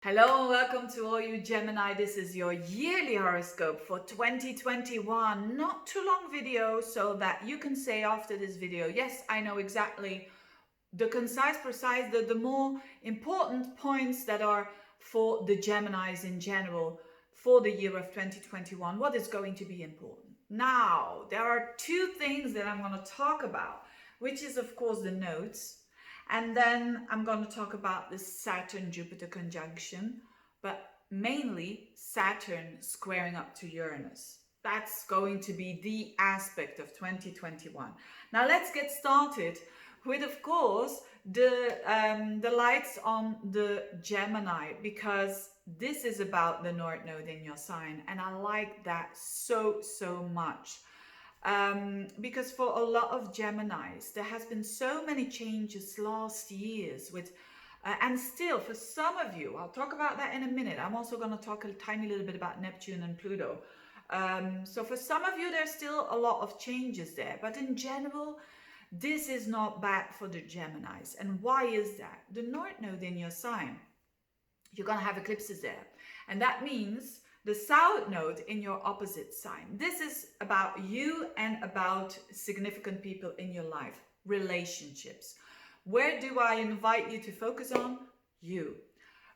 Hello and welcome to all you Gemini. This is your yearly horoscope for 2021. Not too long video so that you can say after this video, yes, I know exactly the concise, precise, the more important points that are for the Geminis in general for the year of 2021. What is going to be important? Now, there are two things that I'm going to talk about, which is of course the nodes. And then I'm going to talk about the Saturn-Jupiter conjunction, but mainly Saturn squaring up to Uranus. That's going to be the aspect of 2021. Now let's get started with, of course, the lights on the Gemini, because this is about the North Node in your sign, and I like that so much. Because for a lot of Geminis, there has been so many changes last years with, and still for some of you, I'll talk about that in a minute. I'm also going to talk a tiny little bit about Neptune and Pluto. So for some of you, there's still a lot of changes there, but in general, this is not bad for the Geminis. And why is that? The North Node in your sign, you're going to have eclipses there. And that means the South Node in your opposite sign. This is about you and about significant people in your life, relationships. Where do I invite you to focus on? You.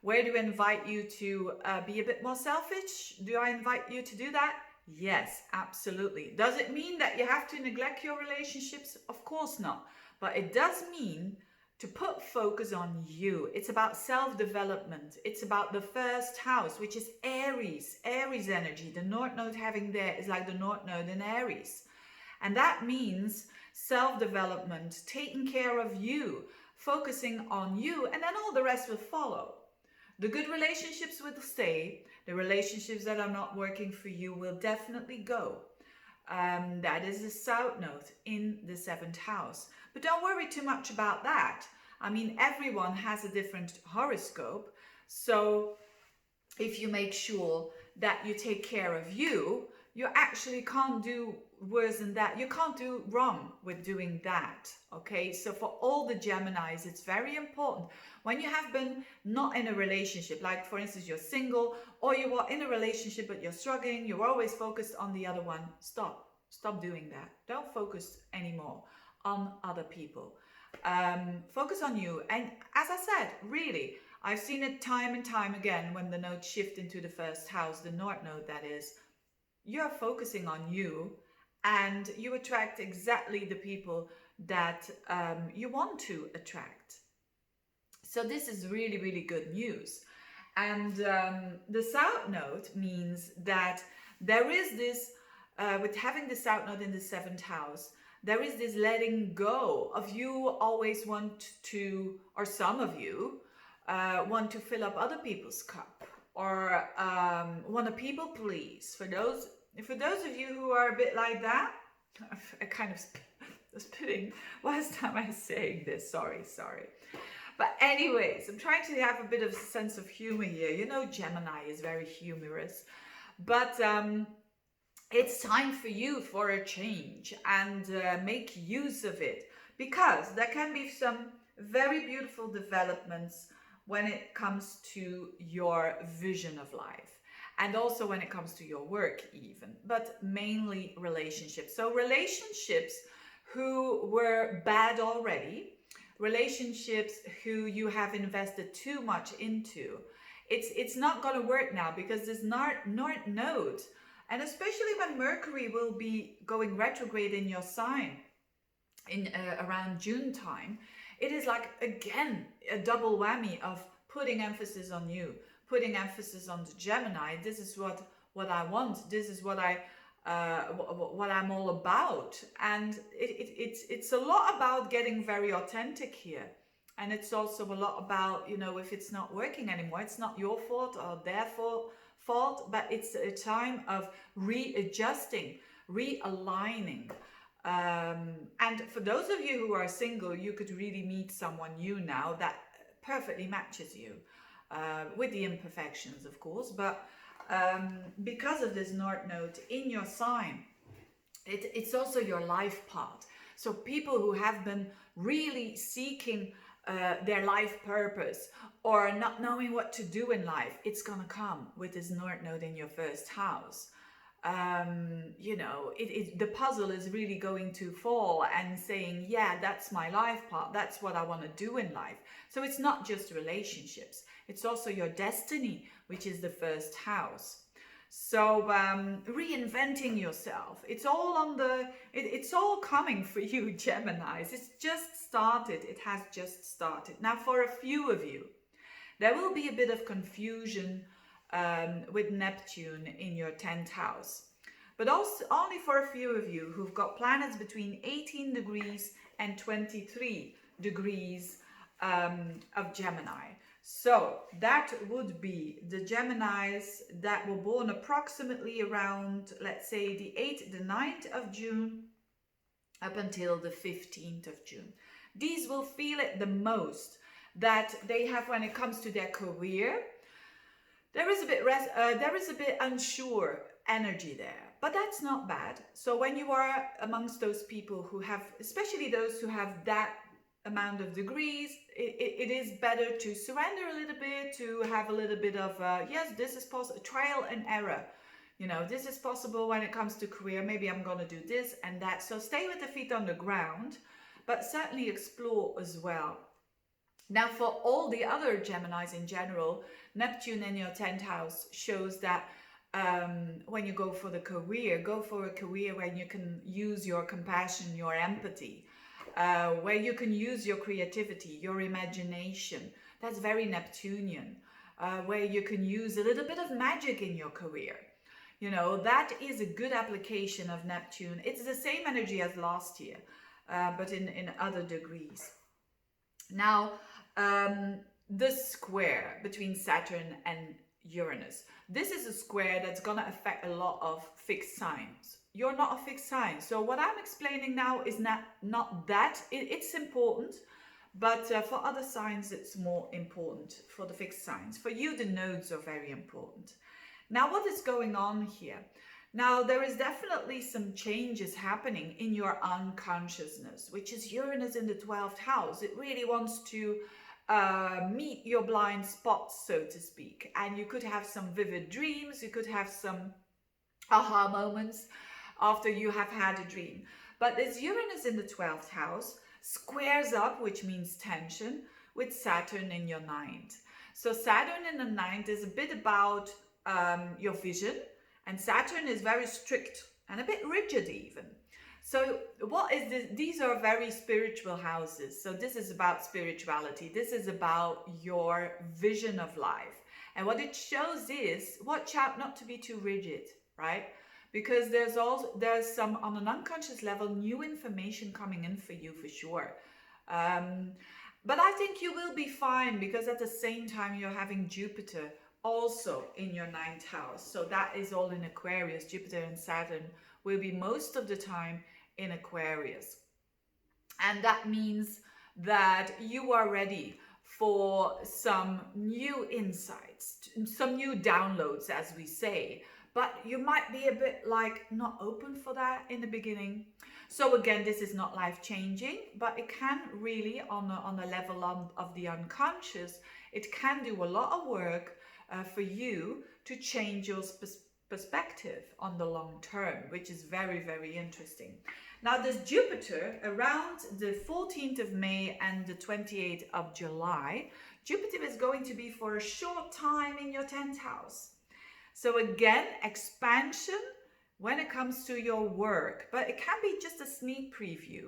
Where do I invite you to be a bit more selfish? Do I invite you to do that? Yes, absolutely. Does it mean that you have to neglect your relationships? Of course not. But it does mean to put focus on you. It's about self-development. It's about the first house, which is Aries energy. The North Node having there is like the North Node in Aries. And that means self-development, taking care of you, focusing on you, and then all the rest will follow. The good relationships will stay. The relationships that are not working for you will definitely go. That is the South Node in the 7th house. But don't worry too much about that. I mean, everyone has a different horoscope. So if you make sure that you take care of you, you actually can't do worse than that. You can't do wrong with doing that. Okay, so for all the Geminis, it's very important. When you have been not in a relationship, like for instance, you're single, or you are in a relationship but you're struggling, you're always focused on the other one, stop doing that. Don't focus anymore on other people. Focus on you. And as I said, really, I've seen it time and time again when the nodes shift into the first house, the North Node that is, you're focusing on you and you attract exactly the people that you want to attract. So this is really good news. And the South Node means that there is this, with having the South Node in the 7th house, there is this letting go of you always want to, or some of you want to fill up other people's cup, or want to people please. For those of you who are a bit like that, I kind of spitting last time I was saying this, sorry. But anyways, I'm trying to have a bit of a sense of humor here. You know, Gemini is very humorous, but it's time for you for a change, and make use of it, because there can be some very beautiful developments when it comes to your vision of life, and also when it comes to your work even, but mainly relationships. So relationships who were bad already, relationships who you have invested too much into, it's not going to work now, because this North Node, and especially when Mercury will be going retrograde in your sign in around June time, it is like, again, a double whammy of putting emphasis on you, putting emphasis on the Gemini. This is what I want. This is what I'm all about. And it's a lot about getting very authentic here. And it's also a lot about, you know, if it's not working anymore, it's not your fault or their fault, but it's a time of readjusting, realigning. And for those of you who are single, you could really meet someone new now that perfectly matches you, with the imperfections, of course. But because of this North Node in your sign, it's also your life path. So people who have been really seeking their life purpose, or not knowing what to do in life, it's gonna come with this North Node in your first house. You know, the puzzle is really going to fall and saying, yeah, that's my life path, that's what I want to do in life. So it's not just relationships, it's also your destiny, which is the first house. So reinventing yourself, it's all on the it's all coming for you, Geminis. It's just started. It has just started. Now for a few of you, there will be a bit of confusion with Neptune in your 10th house, but also only for a few of you who've got planets between 18 degrees and 23 degrees of Gemini. So that would be the Geminis that were born approximately around, let's say, the 8th, the 9th of June up until the 15th of June. These will feel it the most, that they have when it comes to their career. There is a bit unsure energy there, but that's not bad. So when you are amongst those people who have, especially those who have that amount of degrees, it is better to surrender a little bit, to have a little bit of yes, this is possible, trial and error. You know, this is possible when it comes to career. Maybe I'm going to do this and that. So stay with the feet on the ground, but certainly explore as well. Now, for all the other Geminis in general, Neptune in your 10th house shows that when you go for a career where you can use your compassion, your empathy, where you can use your creativity, your imagination. That's very Neptunian. Where you can use a little bit of magic in your career. You know, that is a good application of Neptune. It's the same energy as last year, but in other degrees. Now, the square between Saturn and Uranus. This is a square that's going to affect a lot of fixed signs. You're not a fixed sign. So what I'm explaining now is not that. It's important, but for other signs, it's more important for the fixed signs. For you, the nodes are very important. Now, what is going on here? Now, there is definitely some changes happening in your unconsciousness, which is Uranus in the 12th house. It really wants to meet your blind spots, so to speak. And you could have some vivid dreams. You could have some aha moments after you have had a dream. But this Uranus in the 12th house squares up, which means tension, with Saturn in your 9th. So Saturn in the 9th is a bit about your vision, and Saturn is very strict and a bit rigid even. So what is this? These are very spiritual houses. So this is about spirituality. This is about your vision of life. And what it shows is, watch out not to be too rigid, right? Because there's some, on an unconscious level, new information coming in for you for sure. But I think you will be fine, because at the same time you're having Jupiter also in your 9th house. So that is all in Aquarius. Jupiter and Saturn will be most of the time in Aquarius. And that means that you are ready for some new insights, some new downloads, as we say. But you might be a bit like not open for that in the beginning. So again, this is not life-changing, but it can really, on a level of the unconscious, it can do a lot of work for you to change your perspective on the long term, which is very, very interesting. Now, this Jupiter around the 14th of May and the 28th of July, Jupiter is going to be for a short time in your 10th house. So again, expansion when it comes to your work, but it can be just a sneak preview.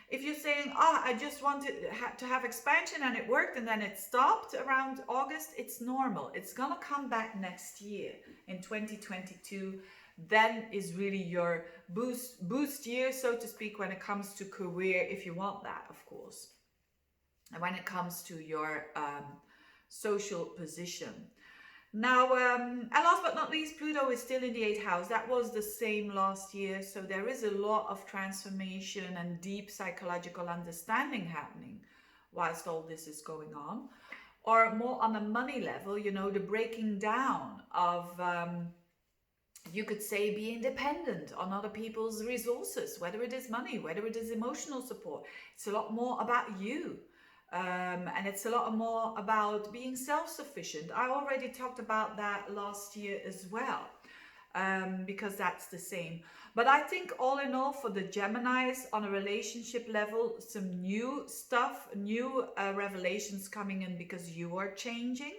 If you're saying, oh, I just wanted to have expansion and it worked and then it stopped around August, it's normal. It's going to come back next year in 2022. Then is really your boost year, so to speak, when it comes to career, if you want that, of course. And when it comes to your social position. Now, and last but not least, Pluto is still in the 8th house. That was the same last year. So there is a lot of transformation and deep psychological understanding happening whilst all this is going on. Or more on a money level, you know, the breaking down of, you could say, being dependent on other people's resources, whether it is money, whether it is emotional support. It's a lot more about you. And it's a lot more about being self-sufficient. I already talked about that last year as well, because that's the same. But I think all in all, for the Geminis on a relationship level, some new stuff, new revelations coming in because you are changing.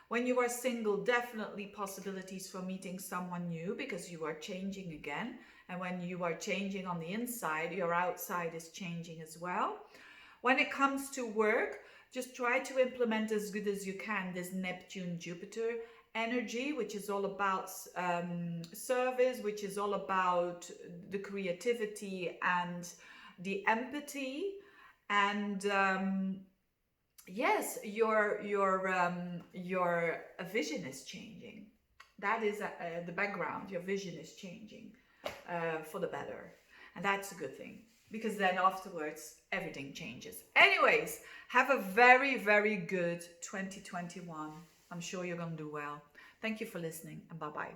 When you are single, definitely possibilities for meeting someone new because you are changing again. And when you are changing on the inside, your outside is changing as well. When it comes to work, just try to implement as good as you can this Neptune-Jupiter energy, which is all about service, which is all about the creativity and the empathy. And yes, your vision is changing. That is the background. Your vision is changing for the better, and that's a good thing, because then afterwards everything changes. Anyways, have a very, very good 2021. I'm sure you're gonna do well. Thank you for listening, and bye bye.